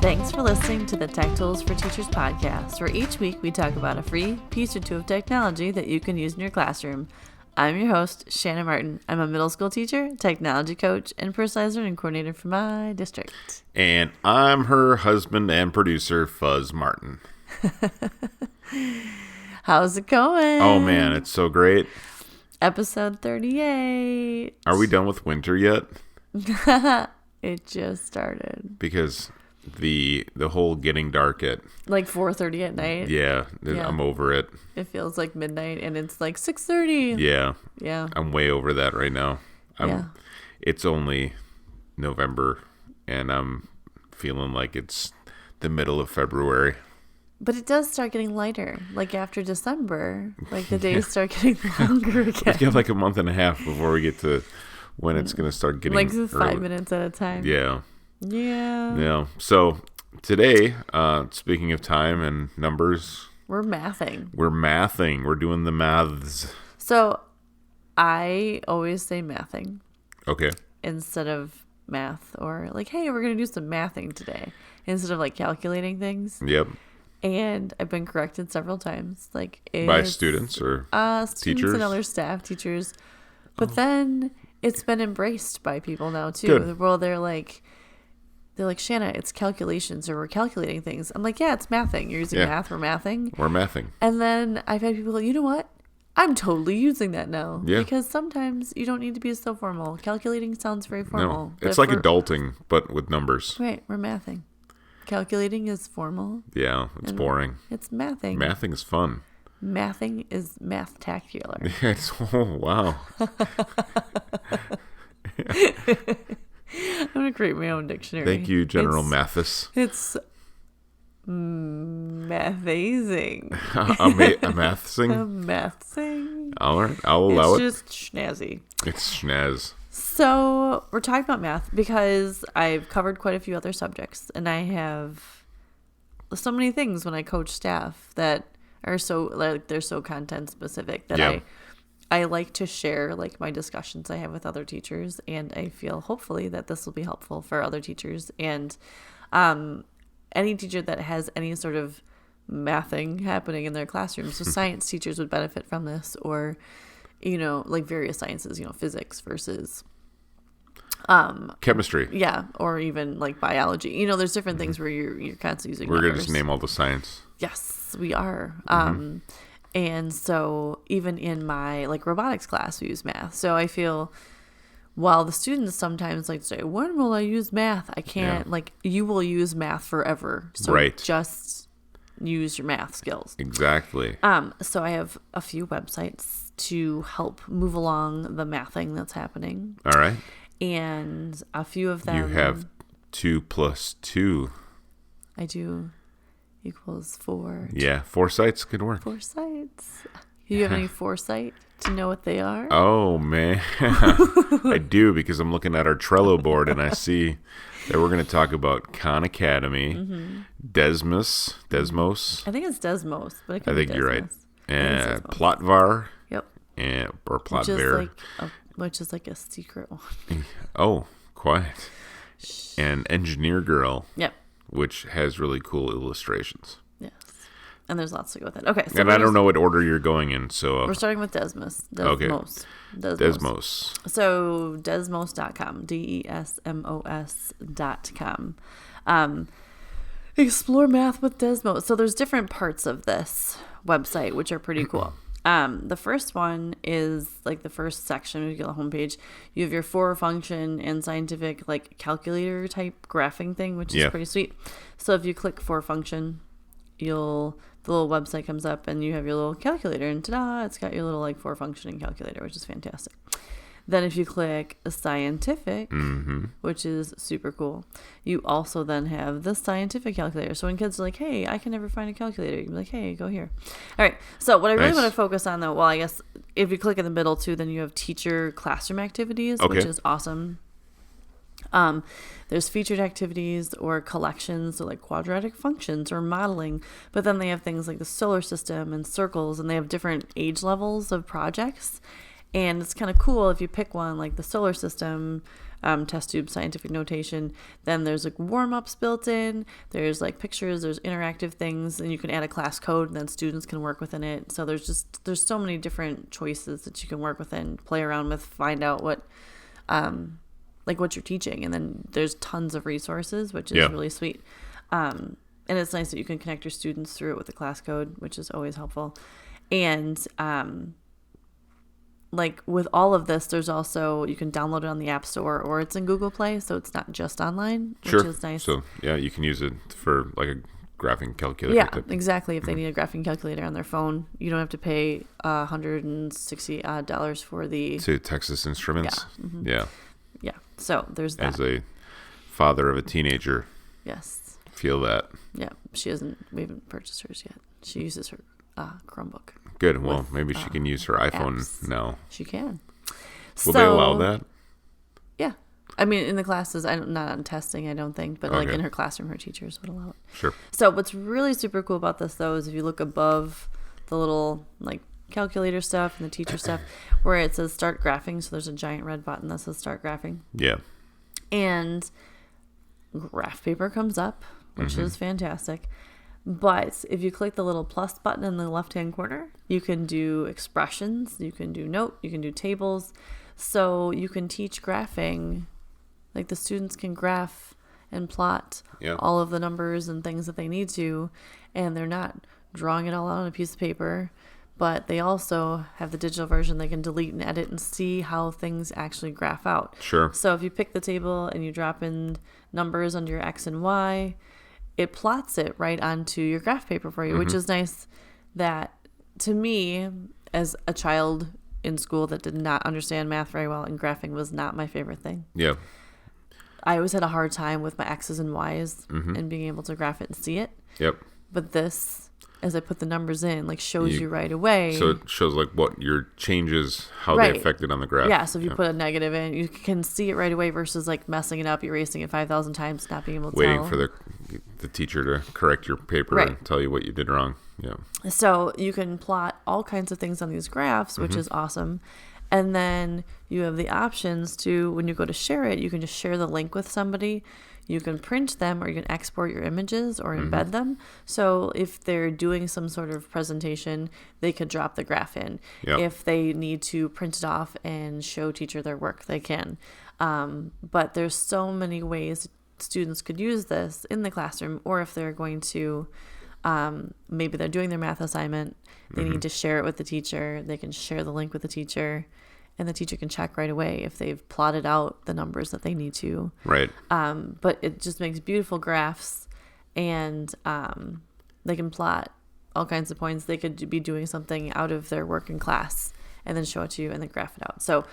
Thanks for listening to the Tech Tools for Teachers podcast, where each week we talk about a free piece or two of technology that you can use in your classroom. I'm your host, Shannon Martin. I'm a middle school teacher, technology coach, and personalized learning coordinator for my district. And I'm her husband and producer, Fuzz Martin. How's it going? Oh, man, it's so great. Episode 38. Are we done with winter yet? It just started. Because the whole getting dark at... Like 4:30 at night? Yeah, I'm over it. It feels like midnight, and it's like 6:30. Yeah. I'm way over that right now. It's only November, and I'm feeling like it's the middle of February. But it does start getting lighter. Like after December, like the days start getting longer again. We got like a month and a half before we get to when it's going to start getting like early. 5 minutes at a time. Yeah. Yeah. So today, speaking of time and numbers, we're mathing. We're doing the maths. So I always say mathing. Okay. Instead of math, or like, hey, we're going to do some mathing today. Instead of like calculating things. Yep. And I've been corrected several times. Like by students or students teachers? and other staff, teachers. But then it's been embraced by people now too. Good. Well, they're like, Shanna, it's calculations, or we're calculating things. I'm like, yeah, it's mathing. You're using math. We're mathing. We're mathing. And then I've had people go, you know what? I'm totally using that now. Yeah. Because sometimes you don't need to be so formal. Calculating sounds very formal. No, it's like adulting, but with numbers. Right. We're mathing. Calculating is formal. Yeah, it's boring. It's mathing. Mathing is fun. Mathing is math-tacular. Wow. I'm going to create my own dictionary. Thank you, General Mathis. It's mathazing. A mathsing? A mathsing. All right, I'll allow it. It's just snazzy. It's schnaz. So we're talking about math because I've covered quite a few other subjects, and I have so many things when I coach staff that are so, like, they're so content specific that I like to share like my discussions I have with other teachers, and I feel hopefully that this will be helpful for other teachers and any teacher that has any sort of mathing happening in their classroom. So science teachers would benefit from this, or like various sciences, physics versus chemistry. Yeah, or even like biology. There's different things where you're constantly using We're numbers. going to just name all the science. Yes, we are. And so even in my like robotics class, we use math. So I feel while the students sometimes like say, when will I use math? I can't, like, you will use math forever. So just use your math skills. Exactly. So I have a few websites to help move along the mathing that's happening. All right. And a few of them. You have 2 + 2. I do. Equals 4. Yeah, 4 sites could work. 4 sites. Do you have any foresight to know what they are? Oh, man. I do, because I'm looking at our Trello board and I see that we're going to talk about Khan Academy, Desmos. I think it's Desmos, but it could I think be you're right. Desmos. And Plotvar. Yep. Or Plotvar. Which is like a secret one. Oh, quiet. And Engineer Girl. Yep. Which has really cool illustrations. Yes. And there's lots to go with it. Okay. So and I don't know what order you're going in, so... We're starting with Desmos. Okay. Desmos. So Desmos.com. Desmos.com. Explore math with Desmos. So there's different parts of this website, which are pretty cool. The first one is like the first section of your homepage. You have your 4 function and scientific like calculator type graphing thing, which is pretty sweet. So if you click 4 function, the little website comes up and you have your little calculator, and ta-da, it's got your little like 4 functioning calculator, which is fantastic. Then if you click a scientific, which is super cool, you also then have the scientific calculator. So when kids are like, hey, I can never find a calculator, you can be like, hey, go here. All right. So what I really want to focus on, though, well, I guess if you click in the middle, too, then you have teacher classroom activities, which is awesome. There's featured activities or collections, so like quadratic functions or modeling, but then they have things like the solar system and circles, and they have different age levels of projects. And it's kind of cool if you pick one like the solar system, test tube scientific notation, then there's like warm-ups built in, there's like pictures, there's interactive things, and you can add a class code and then students can work within it. So there's so many different choices that you can work within, play around with, find out what what you're teaching. And then there's tons of resources, which is really sweet. And it's nice that you can connect your students through it with the class code, which is always helpful. And like with all of this, there's also, you can download it on the App Store or it's in Google Play, so it's not just online, which is nice. So yeah, you can use it for like a graphing calculator. Yeah, exactly. If they need a graphing calculator on their phone, you don't have to pay $160 for the to Texas Instruments. Yeah. So there's that. As a father of a teenager, yes, feel that. Yeah, we haven't purchased hers yet. She uses her Chromebook. Good. Well, maybe she can use her iPhone apps. now. She can. Will they allow that? Yeah. I mean, in the classes, not on testing, I don't think, but like in her classroom, her teachers would allow it. Sure. So what's really super cool about this, though, is if you look above the little like calculator stuff and the teacher stuff, where it says start graphing, so there's a giant red button that says start graphing. Yeah. And graph paper comes up, which is fantastic. But if you click the little plus button in the left-hand corner, you can do expressions, you can do note, you can do tables. So you can teach graphing, like the students can graph and plot all of the numbers and things that they need to, and they're not drawing it all out on a piece of paper, but they also have the digital version. They can delete and edit and see how things actually graph out. Sure. So if you pick the table and you drop in numbers under your X and Y, it plots it right onto your graph paper for you, which is nice. That, to me, as a child in school that did not understand math very well, and graphing was not my favorite thing. Yeah. I always had a hard time with my X's and Y's and being able to graph it and see it. Yep. But this, as I put the numbers in, like shows you right away. So it shows like what your changes, how they affected on the graph. Yeah, so if you put a negative in, you can see it right away versus like messing it up, erasing it 5,000 times, not being able to waiting tell. for the teacher to correct your paper and tell you what you did wrong. Yeah. So you can plot all kinds of things on these graphs, which is awesome. And then you have the options to, when you go to share it, you can just share the link with somebody. You can print them, or you can export your images or embed them. So if they're doing some sort of presentation, they could drop the graph in. Yep. If they need to print it off and show teacher their work, they can. But there's so many ways students could use this in the classroom, or if they're going to, maybe they're doing their math assignment, they need to share it with the teacher. They can share the link with the teacher, and the teacher can check right away if they've plotted out the numbers that they need to. Right. But it just makes beautiful graphs, and they can plot all kinds of points. They could be doing something out of their work in class and then show it to you and then graph it out. So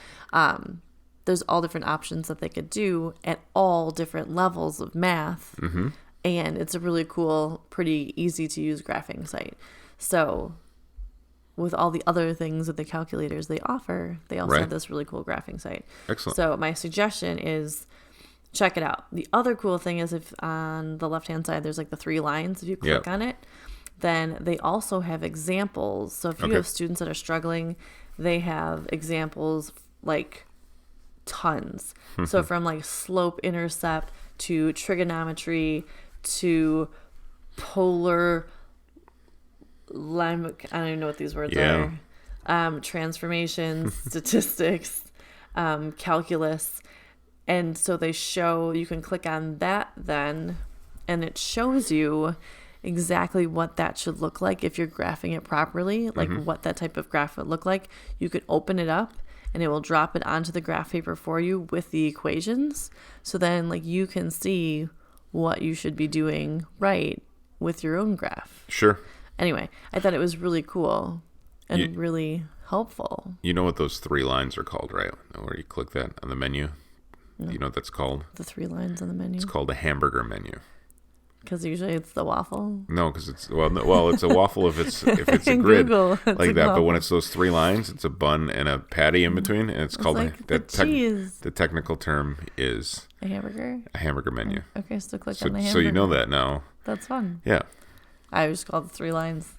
there's all different options that they could do at all different levels of math. And it's a really cool, pretty easy to use graphing site. So with all the other things that the calculators they offer, they also have this really cool graphing site. Excellent. So my suggestion is check it out. The other cool thing is if on the left-hand side, there's like the 3 lines. If you click on it, then they also have examples. So if you have students that are struggling, they have examples like tons. So from like slope intercept to trigonometry to polar line, I don't even know what these words are. Transformations, statistics, calculus. And so they show, you can click on that then, and it shows you exactly what that should look like if you're graphing it properly, like what that type of graph would look like. You could open it up and it will drop it onto the graph paper for you with the equations. So then like you can see what you should be doing right with your own graph. Sure. Anyway, I thought it was really cool and really helpful. You know what those 3 lines are called, right? Where you click that on the menu. No. You know what that's called? The 3 lines on the menu? It's called a hamburger menu. Because usually it's the waffle. No, because it's it's a waffle if it's a grid Google, like that. But when it's those 3 lines, it's a bun and a patty in between, and it's called like the technical term is a hamburger. A hamburger menu. Okay, so click on the hamburger. So you know that now. That's fun. Yeah. I always call it the 3 lines.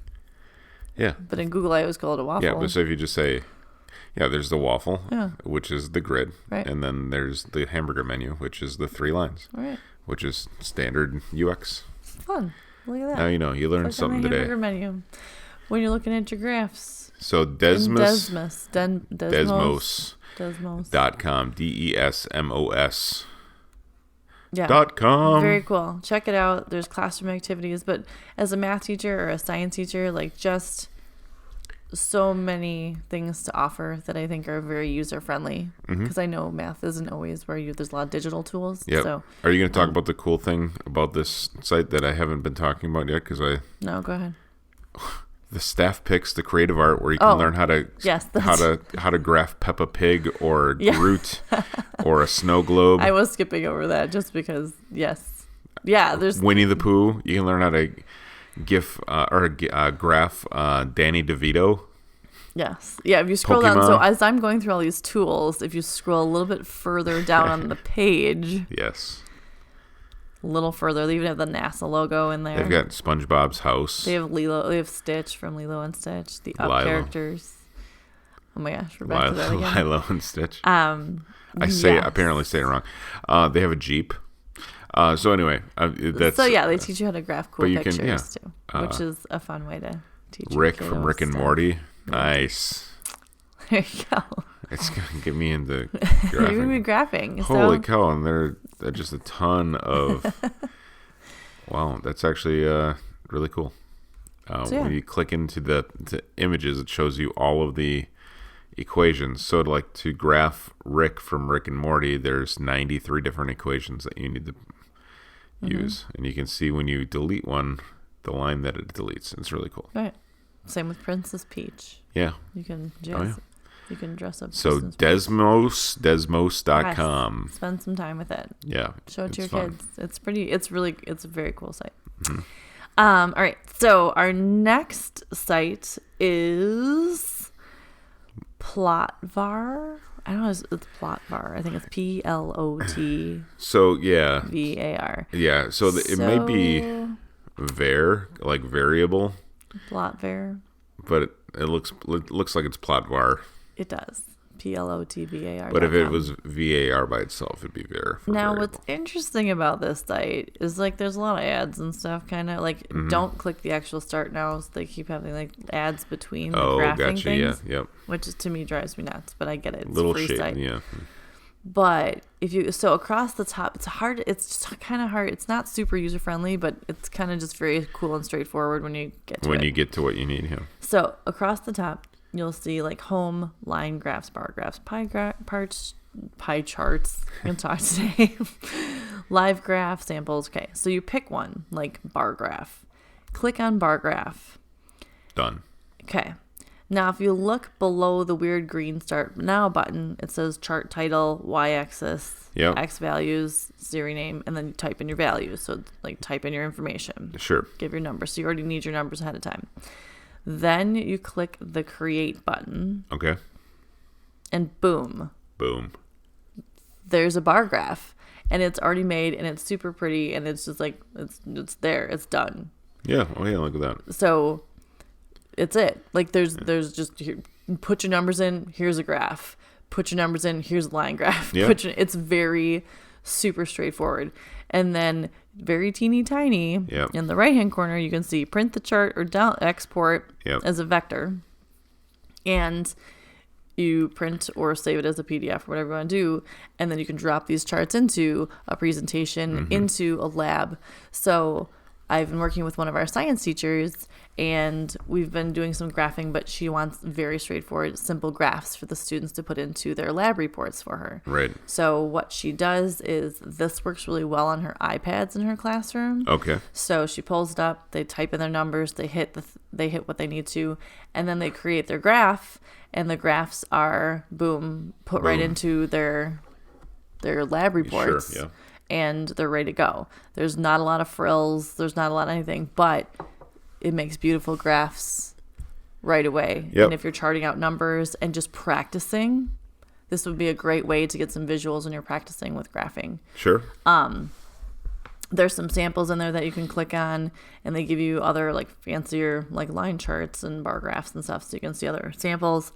Yeah. But in Google, I always call it a waffle. Yeah, but so if you just say Yeah, there's the waffle, Yeah. which is the grid. Right. And then there's the hamburger menu, which is the 3 lines. Right. Which is standard UX. Fun. Look at that. Now you know. You learned something today. Hamburger menu. When you're looking at your graphs. So Desmos. Desmos.com. DESMOS. Yeah. .com. Very cool. Check it out. There's classroom activities, but as a math teacher or a science teacher, like just so many things to offer that I think are very user friendly. Because I know math isn't always where there's a lot of digital tools. Yep. So Are you going to talk about the cool thing about this site that I haven't been talking about yet? No, go ahead. The staff picks the creative art where you can learn how to how to graph Peppa Pig or Groot or a snow globe. I was skipping over that just because there's Winnie the Pooh. You can learn how to graph Danny DeVito. Yes. Yeah, if you scroll down, Pokemon. so as I'm going through all these tools, if you scroll a little bit further down on the page, Yes. a little further, they even have the NASA logo in there. They've got SpongeBob's house. They have Stitch from Lilo and Stitch, the Up Lilo. characters. Oh my gosh, we're back to that again. Lilo and Stitch. Yes. Apparently say it wrong. They have a Jeep. So anyway, that's they teach you how to graph cool you pictures too, which is a fun way to teach Rick your from kiddos Rick and stuff. Morty. Nice. There you go. It's gonna get me into You're gonna be graphing. graphing. Holy So cow! And they're just a ton of. Wow, that's actually really cool. When you click into the images, it shows you all of the equations. So to graph Rick from Rick and Morty, there's 93 different equations that you need to use, and you can see when you delete one, the line that it deletes. It's really cool. right. Same with Princess Peach. Yeah. You can you can dress up. So Princess Peach. Desmos.com. Yes. Spend some time with it. Yeah. Show it to your fun. kids. It's a very cool site. All right. So our next site is Plotvar. I don't know. It's Plotvar. I think it's PLOTVAR. So yeah. Yeah. So it may be like variable. Plotvar. But it looks like it's Plotvar. It does. PLOTVAR. But if it was VAR by itself, it'd be var. Now, what's interesting about this site is there's a lot of ads and stuff. Kind of don't click the actual start now. So they keep having ads between the graphing things. Yeah, yep. Which to me drives me nuts. But I get it. It's Little a free shade, site. yeah. But across the top, it's hard. It's just kind of hard. It's not super user friendly, but it's kind of just very cool and straightforward when you get to it. When you get to what you need, yeah. So across the top, you'll see home, line graphs, bar graphs, pie charts. I'm gonna talk today. Live graph samples. Okay, so you pick one like bar graph. Click on bar graph. Done. Okay. Now, if you look below the weird green Start Now button, it says chart title, y-axis, x values, series name, and then you type in your values. So, type in your information. Sure. Give your numbers. So, you already need your numbers ahead of time. Then you click the Create button. Okay. And boom. Boom. There's a bar graph. And it's already made, and it's super pretty, and it's just it's there. It's done. Yeah. Oh, yeah. Look at that. So it's it. There's just put your numbers in. Here's a graph. Put your numbers in. Here's a line graph. Yeah. It's very super straightforward. And then very teeny tiny in the right hand corner, you can see print the chart or export as a vector. And you print or save it as a PDF or whatever you want to do. And then you can drop these charts into a presentation, into a lab. So I've been working with one of our science teachers, and we've been doing some graphing, but she wants very straightforward, simple graphs for the students to put into their lab reports for her. Right. So what she does is this works really well on her iPads in her classroom. Okay. So she pulls it up, they type in their numbers, they hit what they need to, and then they create their graph, and the graphs are put right into their lab reports. Sure, yeah. And they're ready to go. There's not a lot of frills. There's not a lot of anything, but it makes beautiful graphs right away. Yep. And if you're charting out numbers and just practicing, this would be a great way to get some visuals when you're practicing with graphing. Sure. There's some samples in there that you can click on, and they give you other fancier line charts and bar graphs and stuff, so you can see other samples.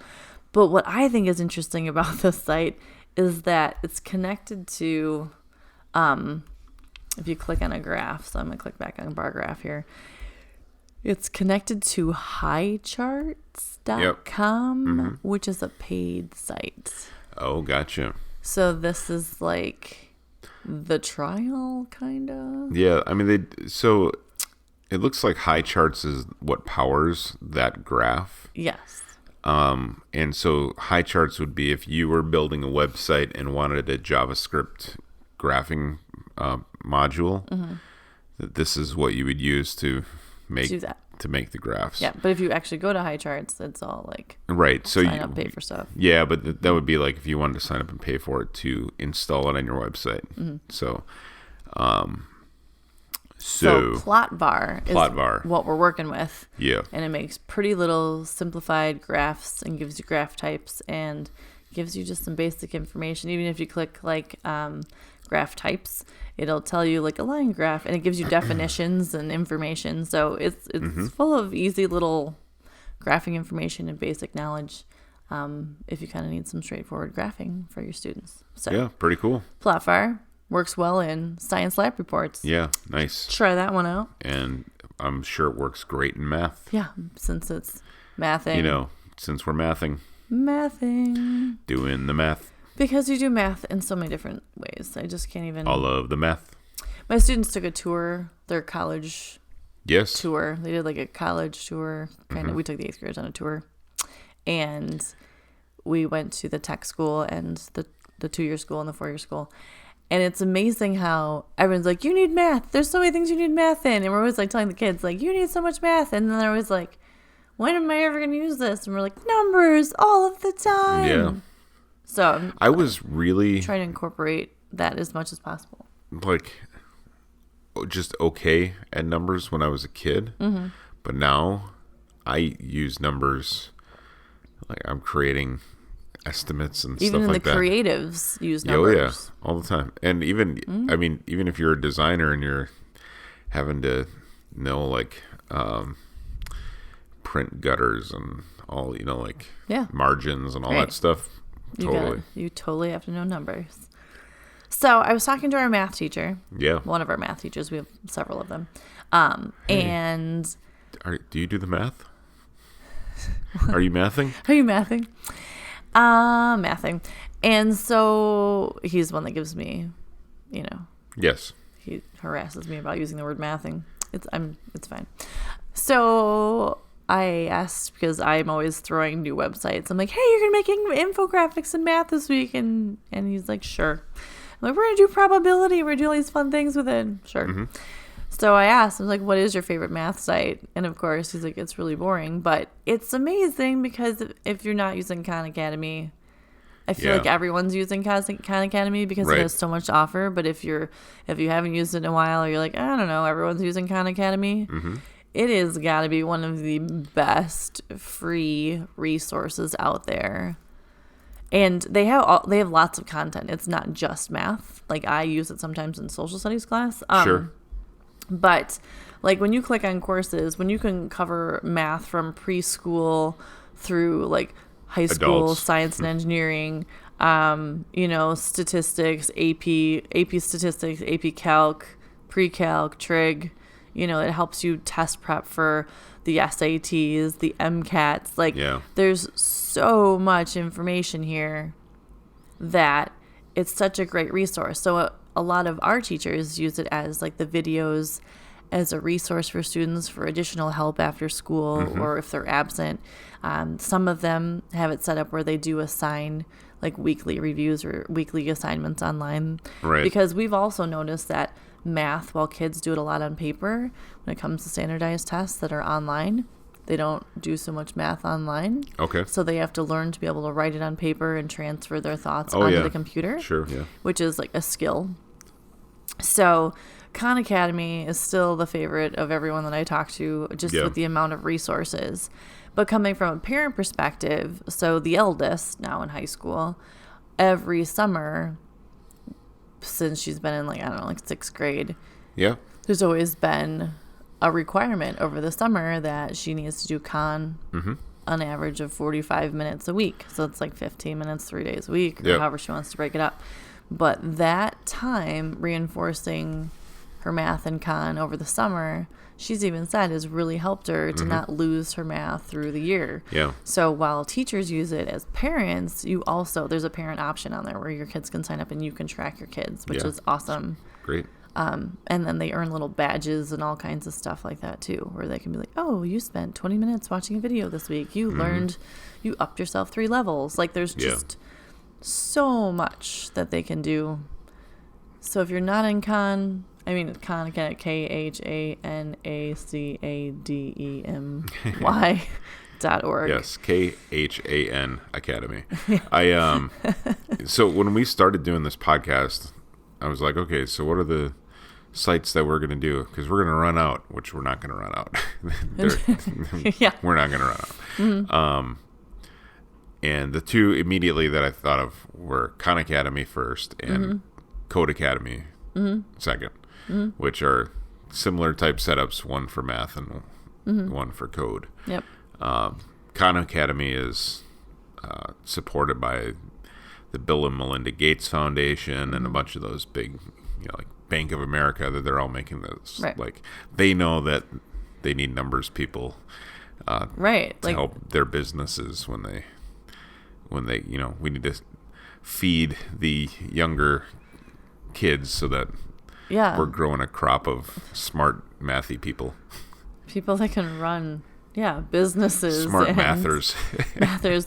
But what I think is interesting about this site is that it's connected to, if you click on a graph, so I'm going to click back on a bar graph here. It's connected to highcharts.com, which is a paid site. Oh, gotcha. So this is like the trial, kind of? Yeah, I mean, so it looks like HighCharts is what powers that graph. Yes. And so HighCharts would be if you were building a website and wanted a JavaScript graphing module, this is what you would use to make the graphs. Yeah, but if you actually go to HighCharts, it's all like so sign up, pay for stuff. Yeah, but that would be like if you wanted to sign up and pay for it to install it on your website. So Plotvar is what we're working with. Yeah. And it makes pretty little simplified graphs and gives you graph types and gives you just some basic information. Even if you click like graph types, it'll tell you like a line graph, and it gives you definitions and information. So it's full of easy little graphing information and basic knowledge if you kind of need some straightforward graphing for your students. So yeah, pretty cool. Plotvar works well in science lab reports. Yeah, nice. Try that one out. And I'm sure it works great in math. Yeah, since it's mathing. Since we're mathing. Doing the math. Because you do math in so many different ways. I just can't even. All of the math. My students took a tour, their college Yes. tour. They did like a college tour. Kind of. We took the 8th graders on a tour. And we went to the tech school and the 2-year school and the 4-year school. And it's amazing how everyone's like, you need math. There's so many things you need math in. And we're always like telling the kids, like, you need so much math. And then they're always like, when am I ever going to use this? And we're like, numbers all of the time. Yeah. So I was really trying to incorporate that as much as possible. Like, just okay at numbers when I was a kid. But now I use numbers. Like, I'm creating estimates and even stuff like that. Even the creatives use Oh numbers. yeah, all the time. And even I mean, even if you're a designer and you're having to know like print gutters and all, like margins and all that stuff. Totally. You totally have to know numbers. So I was talking to our math teacher. Yeah. One of our math teachers. We have several of them. And do you do the math? Are you mathing? Are you mathing? Mathing. And so he's the one that gives me, Yes. He harasses me about using the word mathing. It's fine. So I asked, because I'm always throwing new websites. I'm like, hey, you're going to be making infographics in math this week. And he's like, sure. I'm like, we're going to do probability. We're doing all these fun things with it. Sure. So I asked, I was like, what is your favorite math site? And of course, he's like, it's really boring, but it's amazing because if you're not using Khan Academy, I feel like everyone's using Khan Academy because it has so much to offer. But if you haven't used it in a while, or you're like, I don't know, everyone's using Khan Academy, it has got to be one of the best free resources out there. And they have lots of content. It's not just math. Like, I use it sometimes in social studies class. Sure. But like when you click on courses, when you can cover math from preschool through like high school, adults, science and engineering, statistics, AP statistics, AP calc, pre-calc, trig, it helps you test prep for the SATs, the MCATs. Like, there's so much information here that it's such a great resource. So a lot of our teachers use it as like the videos as a resource for students for additional help after school or if they're absent. Some of them have it set up where they do assign like weekly reviews or weekly assignments online. Right. Because we've also noticed that math, while kids do it a lot on paper, when it comes to standardized tests that are online, they don't do so much math online. Okay. So they have to learn to be able to write it on paper and transfer their thoughts onto the computer. Sure, yeah. Which is like a skill. So Khan Academy is still the favorite of everyone that I talk to, just with the amount of resources. But coming from a parent perspective, so the eldest, now in high school, every summer, since she's been in like 6th grade, there's always been a requirement over the summer that she needs to do Khan an average of 45 minutes a week. So it's like 15 minutes 3 days a week, or however she wants to break it up. But that time reinforcing her math and con over the summer, she's even said, has really helped her to not lose her math through the year. Yeah. So while teachers use it, as parents, there's a parent option on there where your kids can sign up and you can track your kids, which is awesome. Great. And then they earn little badges and all kinds of stuff like that too, where they can be like, oh, you spent 20 minutes watching a video this week. You learned, you upped yourself 3 levels. Like there's just so much that they can do. So if you're not in con again, KHANACADEMY.org. Yes, KHAN Academy. So when we started doing this podcast, I was like, okay, so what are the sites that we're going to do? Because we're going to run out, which we're not going to run out. We're not going to run out. Mm-hmm. And the 2 immediately that I thought of were Khan Academy first and Code Academy second, which are similar type setups, one for math and one for code. Yep. Khan Academy is supported by the Bill and Melinda Gates Foundation and a bunch of those big, like Bank of America, that they're all making this. Right. Like they know that they need numbers people to help their businesses when they we need to feed the younger kids so that we're growing a crop of smart mathy people that can run businesses, smart mathers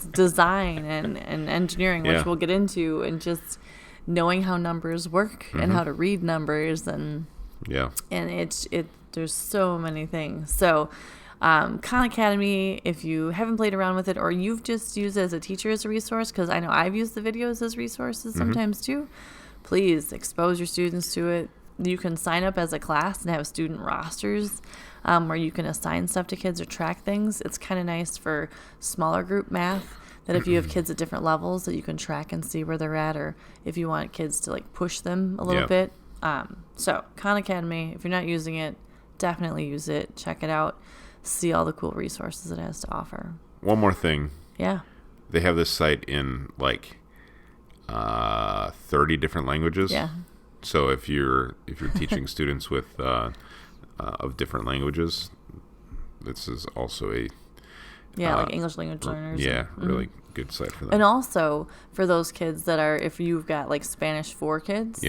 design and engineering, which we'll get into, and just knowing how numbers work and how to read numbers and there's so many things. So Khan Academy, if you haven't played around with it or you've just used it as a teacher as a resource, because I know I've used the videos as resources sometimes too, please expose your students to it. You can sign up as a class and have student rosters where you can assign stuff to kids or track things. It's kind of nice for smaller group math, that if you have kids at different levels that you can track and see where they're at, or if you want kids to like push them a little bit. So Khan Academy, if you're not using it, definitely use it. Check it out. See all the cool resources it has to offer. One more thing. Yeah. They have this site in like 30 different languages. Yeah. So if you're teaching students with of different languages, this is also a like English language learners. Yeah, really good site for them. And also for those kids that are, if you've got like Spanish 4 kids,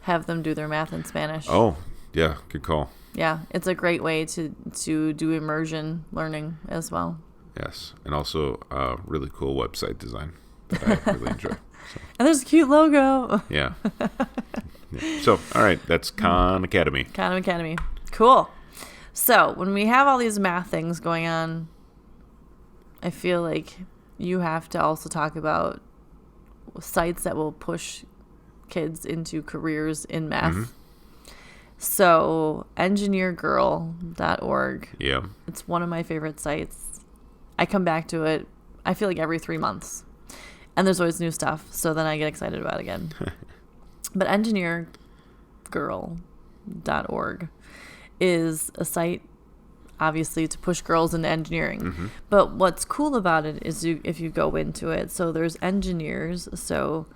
have them do their math in Spanish. Oh, yeah, good call. Yeah, it's a great way to do immersion learning as well. Yes, and also really cool website design that I really enjoy. So. And there's a cute logo. Yeah. So, all right, that's Khan Academy. Khan Academy. Cool. So, when we have all these math things going on, I feel like you have to also talk about sites that will push kids into careers in math. So, engineergirl.org. Yeah. It's one of my favorite sites. I come back to it, I feel like every 3 months. And there's always new stuff, so then I get excited about it again. But engineergirl.org is a site, obviously, to push girls into engineering. But what's cool about it is if you go into it, so there's engineers, so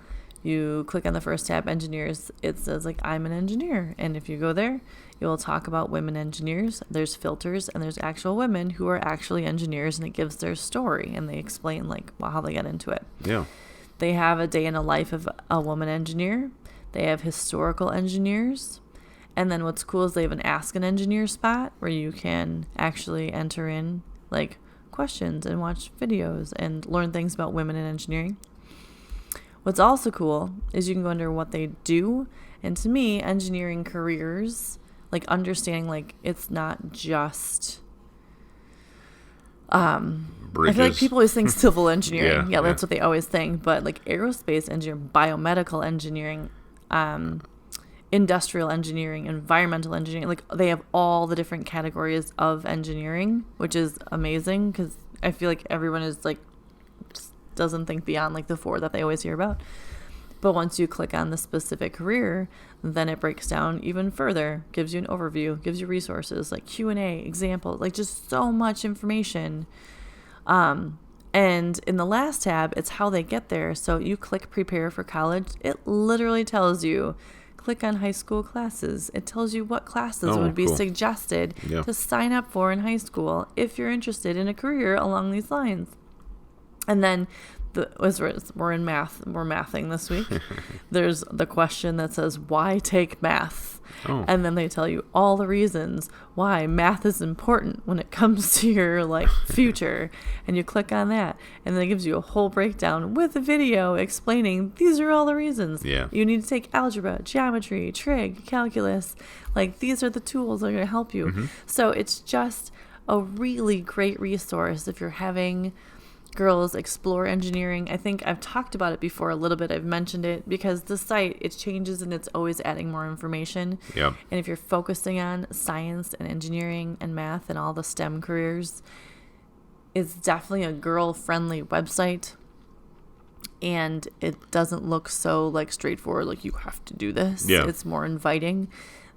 you click on the first tab, engineers, it says like, I'm an engineer. And if you go there, it will talk about women engineers. There's filters, and there's actual women who are actually engineers, and it gives their story, and they explain like how they got into it. Yeah. They have a day in the life of a woman engineer. They have historical engineers. And then what's cool is they have an Ask an Engineer spot where you can actually enter in like questions and watch videos and learn things about women in engineering. What's also cool is you can go under what they do. And to me, engineering careers, like understanding like it's not just bridges. I feel like people always think civil engineering. Yeah, that's what they always think. But like aerospace engineering, biomedical engineering, industrial engineering, environmental engineering, like they have all the different categories of engineering, which is amazing because I feel like everyone is like doesn't think beyond like the 4 that they always hear about. But once you click on the specific career, then it breaks down even further, gives you an overview, gives you resources like Q&A, examples, like just so much information. And in the last tab, it's how they get there. So you click prepare for college. It literally tells you, click on high school classes. It tells you what classes would be suggested to sign up for in high school if you're interested in a career along these lines. And then we're in math. We're mathing this week. There's the question that says, why take math? Oh. And then they tell you all the reasons why math is important when it comes to your future. And you click on that. And then it gives you a whole breakdown with a video explaining these are all the reasons. Yeah. You need to take algebra, geometry, trig, calculus. These are the tools that are going to help you. Mm-hmm. So it's just a really great resource if you're having girls explore engineering. I think I've talked about it before a little bit. I've mentioned it because the site, it changes and it's always adding more information. Yep. And if you're focusing on science and engineering and math and all the STEM careers, it's definitely a girl-friendly website. And it doesn't look so straightforward, you have to do this. Yeah. It's more inviting.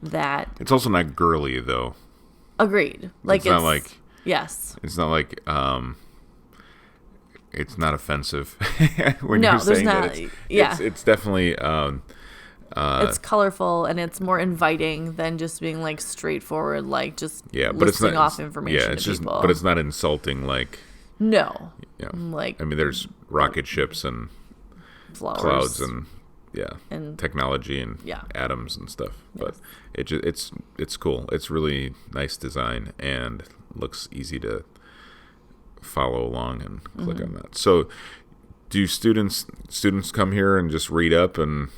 That it's also not girly though. Agreed. It's not yes. It's not it's not offensive when you're saying that. It's definitely it's colorful and it's more inviting than just being straightforward, just but listing it's not, off information it's to just, people. But it's not insulting no. Yeah. There's rocket ships and flowers. Clouds and technology and atoms and stuff. But it's cool. It's really nice design and looks easy to follow along and click on that. So do students come here and just read up and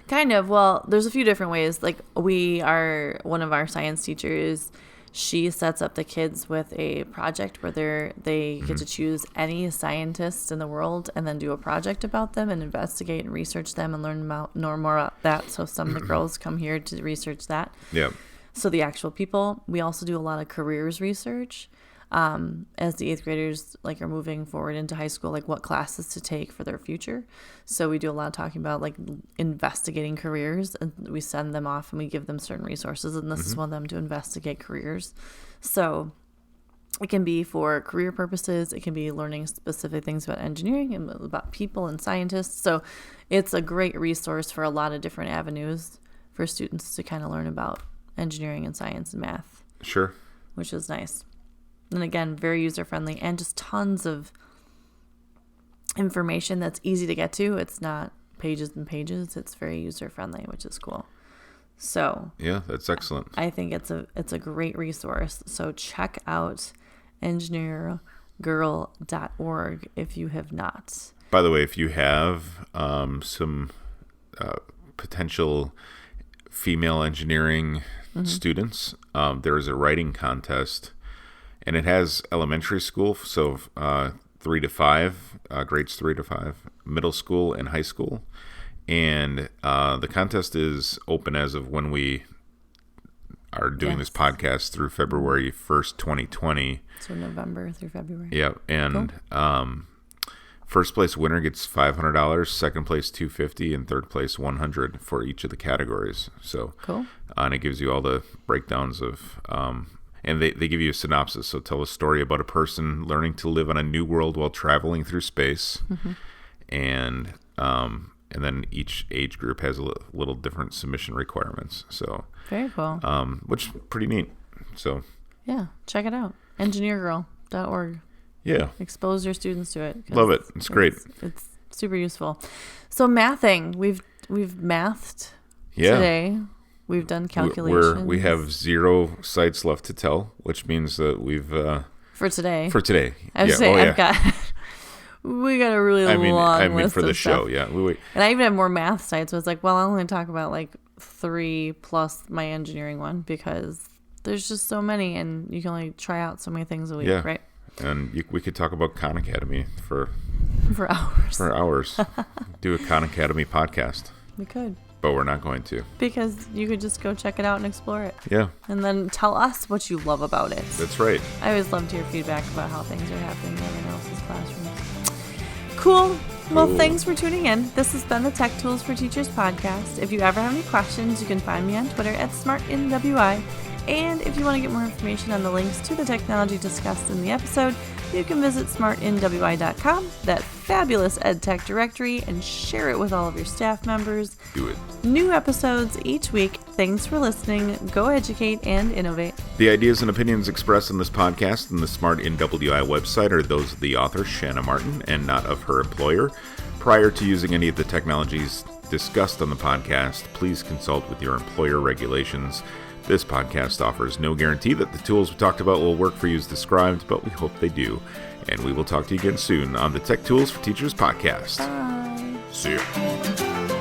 kind of? Well, there's a few different ways. One of our science teachers, she sets up the kids with a project where they get to choose any scientist in the world and then do a project about them and investigate and research them and learn more about that. So some of the girls come here to research that. Yeah. So the actual people. We also do a lot of careers research. As the 8th graders are moving forward into high school, what classes to take for their future. So we do a lot of talking about investigating careers, and we send them off and we give them certain resources, and this is one of them to investigate careers. So it can be for career purposes. It can be learning specific things about engineering and about people and scientists. So it's a great resource for a lot of different avenues for students to kind of learn about engineering and science and math. Sure. Which is nice. And again, very user-friendly and just tons of information that's easy to get to. It's not pages and pages. It's very user-friendly, which is cool. So yeah, that's excellent. I think it's a great resource. So check out engineergirl.org if you have not. By the way, if you have some potential female engineering students, there is a writing contest. And it has elementary school, so 3 to 5, grades 3 to 5, middle school and high school. And the contest is open as of when we are doing this podcast through February 1st, 2020. So November through February. Yeah, and first place winner gets $500, second place $250, and third place $100 for each of the categories. So cool. And it gives you all the breakdowns of... and they give you a synopsis. So tell a story about a person learning to live on a new world while traveling through space. And then each age group has a little different submission requirements. So very cool. Which is pretty neat. So yeah, check it out. Engineergirl.org. Yeah. Expose your students to it. Love it. It's great. It's super useful. So mathing, we've mathed today. We've done calculations. We have 0 sites left to tell, which means that we've... For today. I was saying, we got a really long list for the of show, stuff. yeah. And I even have more math sites. So it's I'll only talk about 3 plus my engineering one because there's just so many and you can only try out so many things a week, right? And we could talk about Khan Academy for hours. For hours. Do a Khan Academy podcast. We could. But we're not going to. Because you could just go check it out and explore it. Yeah. And then tell us what you love about it. That's right. I always love to hear feedback about how things are happening in everyone else's classrooms. Cool. Well, thanks for tuning in. This has been the Tech Tools for Teachers podcast. If you ever have any questions, you can find me on Twitter at SmartNWI And if you want to get more information on the links to the technology discussed in the episode, you can visit smartnwi.com, that fabulous EdTech directory, and share it with all of your staff members. Do it. New episodes each week. Thanks for listening. Go educate and innovate. The ideas and opinions expressed in this podcast and the Smart NWI website are those of the author, Shanna Martin, and not of her employer. Prior to using any of the technologies discussed on the podcast, please consult with your employer regulations. This podcast offers no guarantee that the tools we talked about will work for you as described, but we hope they do. And we will talk to you again soon on the Tech Tools for Teachers podcast. Bye. See you.